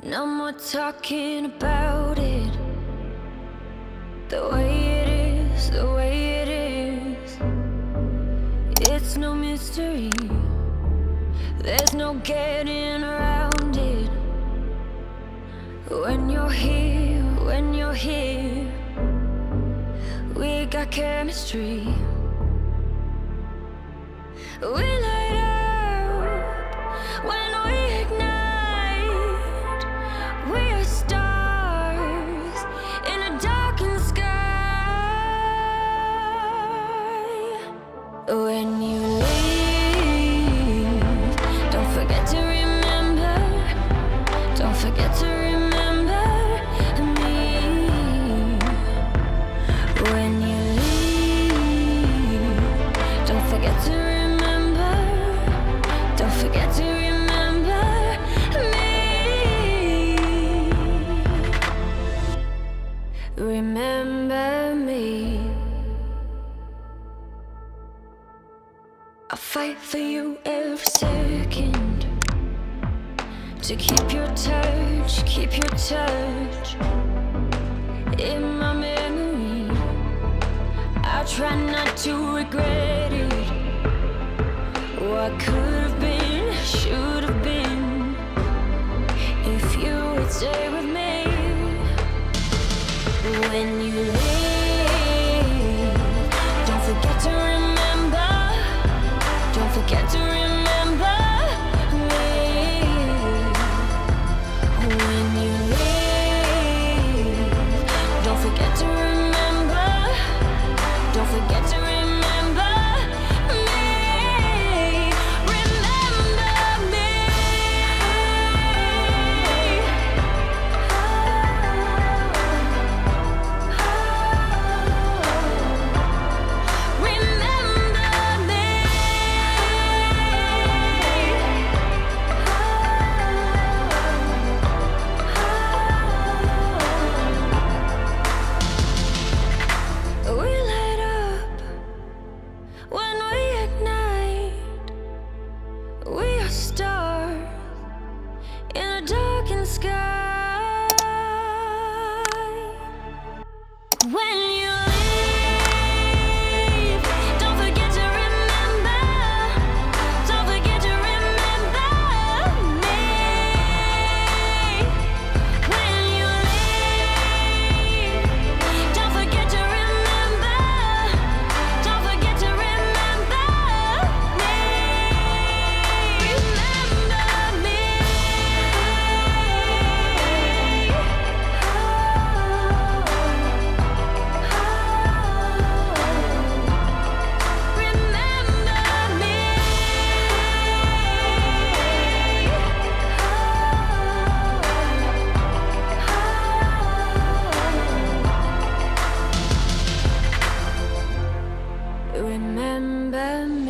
No more talking about it. The way it is, the way it is. It's no mystery. There's no getting around it. When you're here, when you're here, we got chemistry. We light up when we ignite. We are stars in a darkened sky. When you leave, don't forget to remember. Don't forget to remember me. When you leave, don't forget to remember. Don't forget to remember me. Remember me. I fight for you every second. To keep your touch, keep your touch in my memory. I try not to regret it. What could have been, should have been, if you would stay with me. When you leave, don't forget to remember. Don't forget to remember me. When you leave, don't forget to remember. Don't forget to remember me. Remember me. Remember me. We light up when we ignite. We are stars in a darkened sky. When you leave, don't forget to remember. Don't forget to remember me. When you leave, don't forget to remember. Don't forget to remember me. Remember me. Remember me. Remember me.